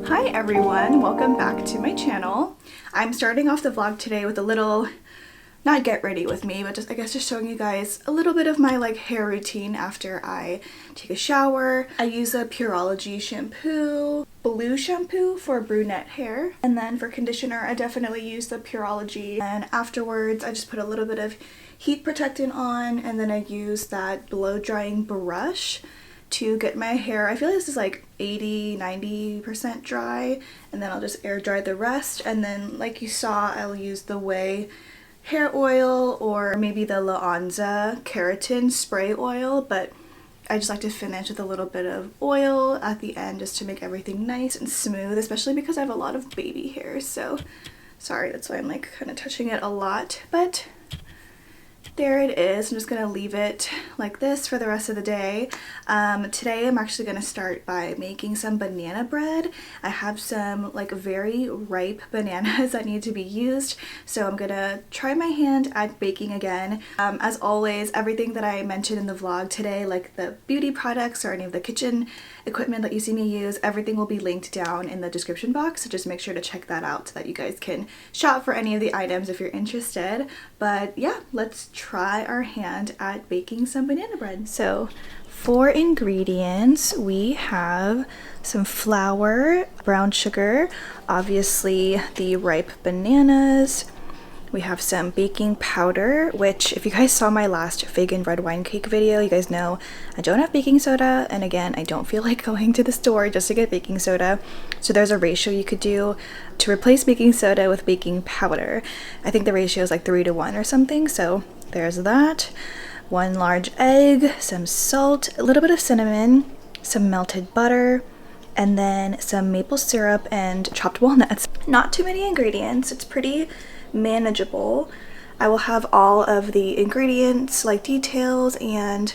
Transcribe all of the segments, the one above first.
Hi everyone, welcome back to my channel. I'm starting off the vlog today with a little, not get ready with me, but just I guess just showing you guys a little bit of my hair routine after I take a shower. I use a Pureology shampoo, blue shampoo for brunette hair, and then for conditioner I definitely use the Pureology, and afterwards I just put a little bit of heat protectant on, and then I use that blow drying brush to get my hair, I feel like this is like 80-90% dry, and then I'll just air dry the rest. And then like you saw, I'll use the Way hair oil or maybe the Laanza keratin spray oil, but I just like to finish with a little bit of oil at the end just to make everything nice and smooth, especially because I have a lot of baby hairs. So sorry, that's why I'm like kind of touching it a lot, but there it is. I'm just gonna leave it like this for the rest of the day. Today I'm actually gonna start by making some banana bread. I have some very ripe bananas that need to be used, so I'm gonna try my hand at baking again. As always, everything that I mentioned in the vlog today, like the beauty products or any of the kitchen equipment that you see me use, everything will be linked down in the description box, so just make sure to check that out so that you guys can shop for any of the items if you're interested. But yeah, let's try our hand at baking some banana bread. So for ingredients, we have some flour, brown sugar, obviously the ripe bananas. We have some baking powder, which if you guys saw my last vegan red wine cake video, you guys know I don't have baking soda, and again, I don't feel like going to the store just to get baking soda. So there's a ratio you could do to replace baking soda with baking powder. I think the ratio is like 3-to-1 or something, so there's that. 1 large egg, some salt, a little bit of cinnamon, some melted butter, and then some maple syrup and chopped walnuts. Not too many ingredients, it's pretty manageable. I will have all of the ingredients, like details and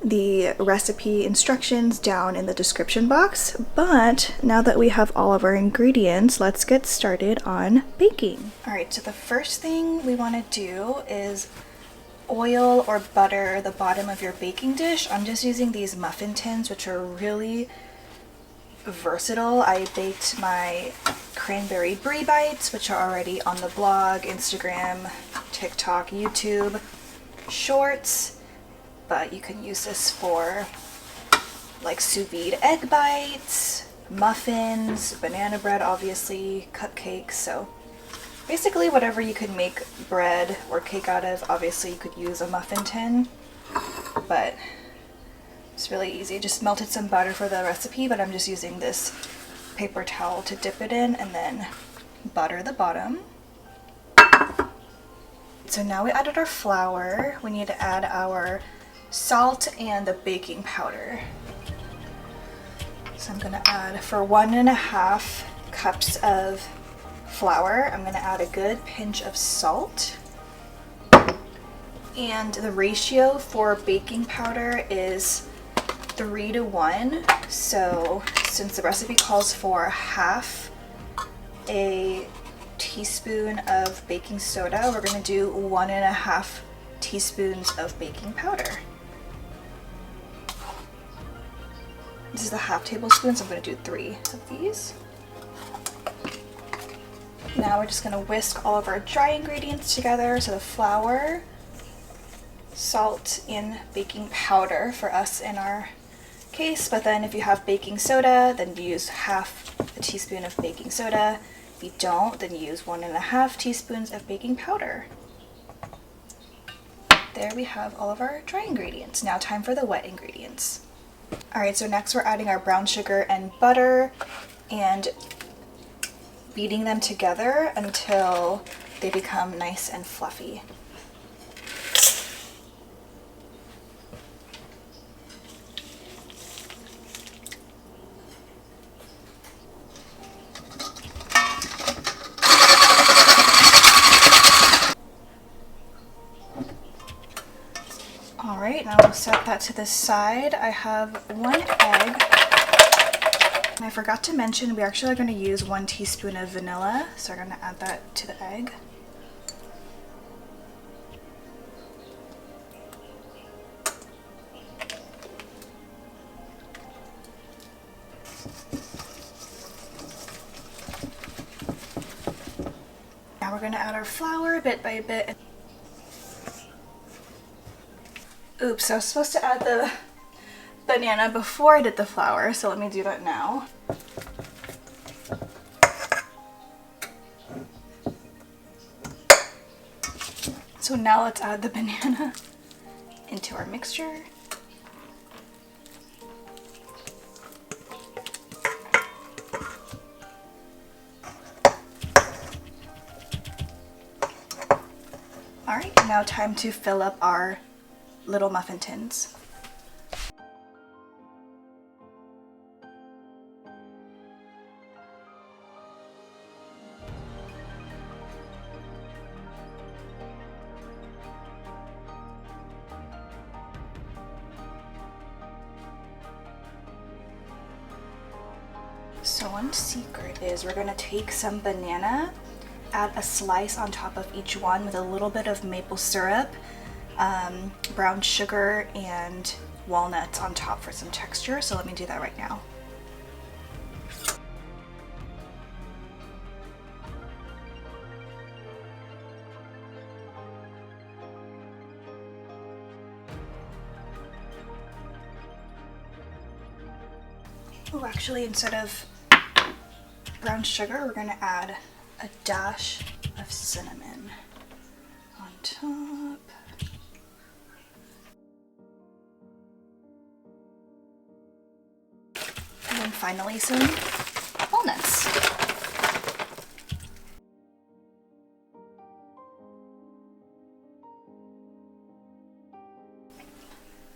the recipe instructions down in the description box. But now that we have all of our ingredients, let's get started on baking. Alright, so the first thing we want to do is oil or butter the bottom of your baking dish. I'm just using these muffin tins, which are really versatile. I baked my cranberry brie bites, which are already on the blog, Instagram, TikTok, YouTube, shorts, but you can use this for like sous vide egg bites, muffins, banana bread, obviously, cupcakes. So basically whatever you could make bread or cake out of. Obviously you could use a muffin tin, but it's really easy. Just melted some butter for the recipe, but I'm just using this paper towel to dip it in, and then butter the bottom. So now we added our flour. We need to add our salt and the baking powder. So I'm gonna add, for 1.5 cups of flour, I'm gonna add a good pinch of salt. And the ratio for baking powder is 3-to-1, so since the recipe calls for half a teaspoon of baking soda, we're going to do 1.5 teaspoons of baking powder. This is the half tablespoon, so I'm going to do 3 of these. Now we're just going to whisk all of our dry ingredients together, so the flour, salt, and baking powder for us in our case, but then if you have baking soda, then you use half a teaspoon of baking soda. If you don't, then you use 1.5 teaspoons of baking powder. There we have all of our dry ingredients. Now time for the wet ingredients. Alright, so next we're adding our brown sugar and butter and beating them together until they become nice and fluffy. Alright, now we'll set that to the side. I have 1 egg. And I forgot to mention, we actually are going to use 1 teaspoon of vanilla, so we're going to add that to the egg. we're gonna add our flour bit by bit. Oops, I was supposed to add the banana before I did the flour, so let me do that now. So now let's add the banana into our mixture. Alright, now time to fill up our little muffin tins. So one secret is we're going to take some banana, add a slice on top of each one with a little bit of maple syrup, brown sugar, and walnuts on top for some texture. So let me do that right now. Oh, actually, instead of brown sugar, we're going to add a dash of cinnamon on top. And then finally some walnuts.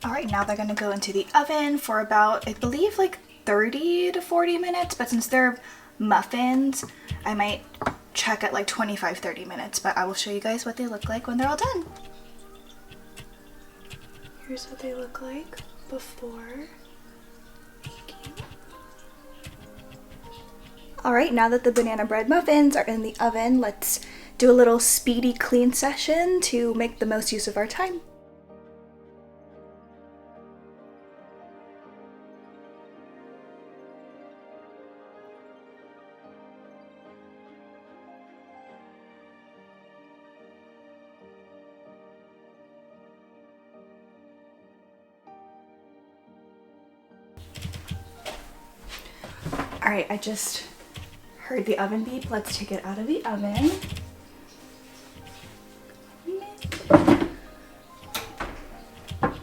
Alright, now they're going to go into the oven for about, I believe, like 30 to 40 minutes, but since they're muffins, I might check at like 25-30 minutes, but I will show you guys what they look like when they're all done. Here's what they look like before. Alright, now that the banana bread muffins are in the oven, let's do a little speedy clean session to make the most use of our time. Alright, I just heard the oven beep. Let's take it out of the oven. Oh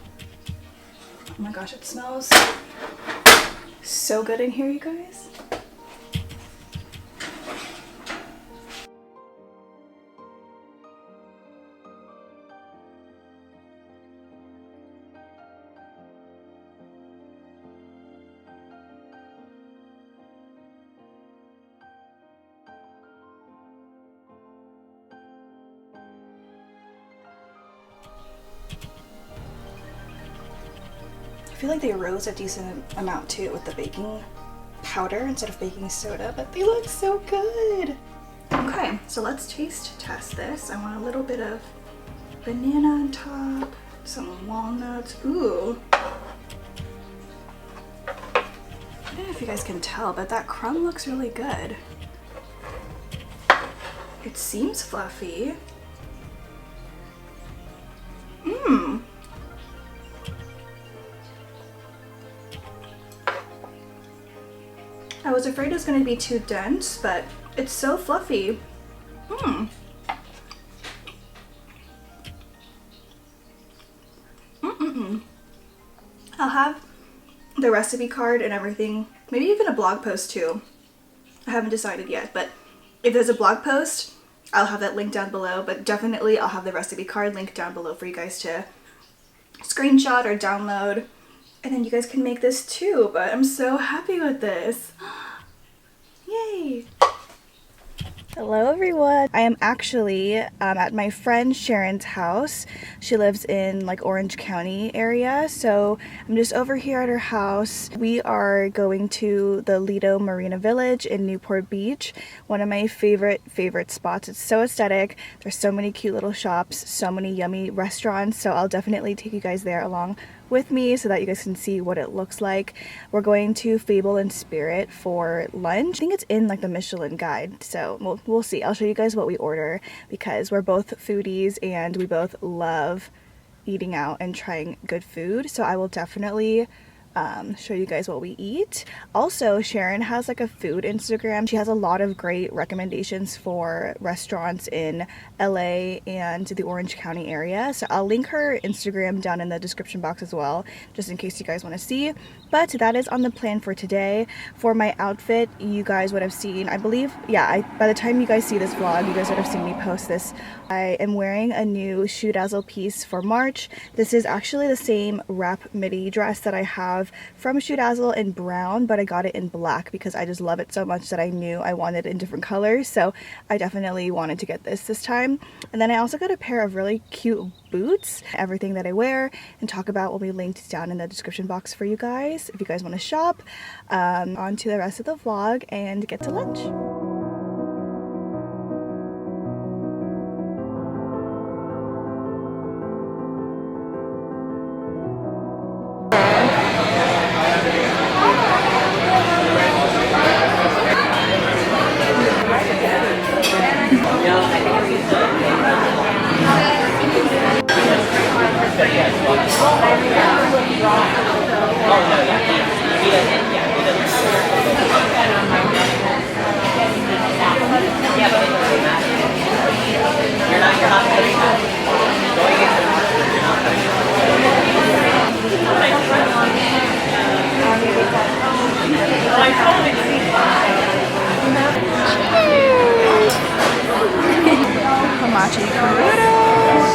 my gosh, it smells so good in here, you guys. I feel like they rose a decent amount too with the baking powder instead of baking soda, but they look so good. Okay, so let's taste test this. I want a little bit of banana on top, some walnuts. Ooh. I don't know if you guys can tell, but that crumb looks really good. It seems fluffy. Mmm. I was afraid it was going to be too dense, but it's so fluffy. I'll have the recipe card and everything, maybe even a blog post too. I haven't decided yet, but if there's a blog post, I'll have that link down below, but definitely I'll have the recipe card linked down below for you guys to screenshot or download. And then you guys can make this too, but I'm so happy with this. Yay! Hello everyone! I am actually at my friend Sharon's house. She lives in like Orange County area, so I'm just over here at her house. We are going to the Lido Marina Village in Newport Beach, one of my favorite spots. It's so aesthetic. There's so many cute little shops, so many yummy restaurants, so I'll definitely take you guys there along with me so that you guys can see what it looks like. We're going to Fable and Spirit for lunch. I think it's in like the Michelin guide, so we'll see. I'll show you guys what we order because we're both foodies and we both love eating out and trying good food, so I will definitely show you guys what we eat. Also, Sharon has like a food Instagram. She has a lot of great recommendations for restaurants in LA and the Orange County area, so I'll link her Instagram down in the description box as well, just in case you guys want to see. But that is on the plan for today. For my outfit, you guys would have seen, I believe, yeah, by the time you guys see this vlog, you guys would have seen me post this. I am wearing a new Shoe Dazzle piece for March. This is actually the same wrap midi dress that I have from Shoe Dazzle in brown, but I got it in black because I just love it so much that I knew I wanted it in different colors, so I definitely wanted to get this time. And then I also got a pair of really cute boots. Everything that I wear and talk about will be linked down in the description box for you guys if you guys want to shop. On to the rest of the vlog and get to lunch. Hamachi burritos.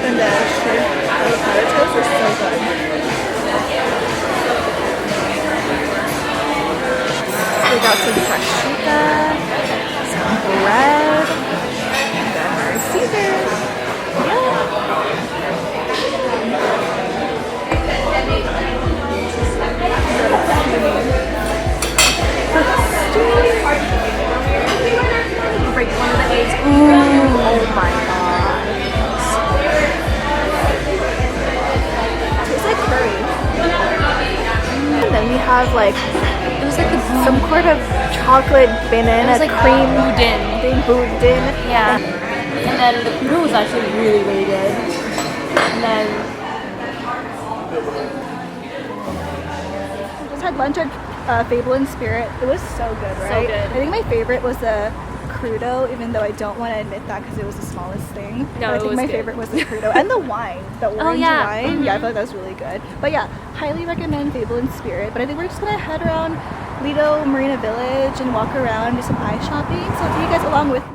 And the shrimp avocado toast is so good. We got some fresh chica, some bread, and then our Caesar. Break one of the eggs. Oh my god. Tastes like curry. And then we have like, it was like some sort of chocolate banana like cream boudin. Yeah. And then the noodle was actually really, really good. And then just had lunch at Fable and Spirit. It was so good, right? So good. I think my favorite was the crudo, even though I don't want to admit that because it was the smallest thing. No, I think my favorite was the crudo and the wine, the orange wine. Yeah, I feel like that was really good. But yeah, highly recommend Fable and Spirit. But I think we're just gonna head around Lido Marina Village and walk around, do some eye shopping. So I'll take you guys along with me.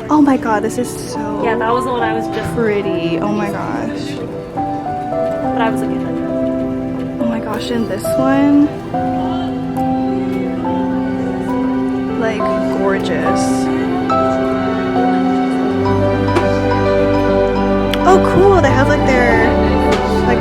Oh my god, this is so that was the one I was just pretty. Oh my gosh. But I was looking at that. Oh my gosh, and this one, like, gorgeous. Oh cool, they have like their like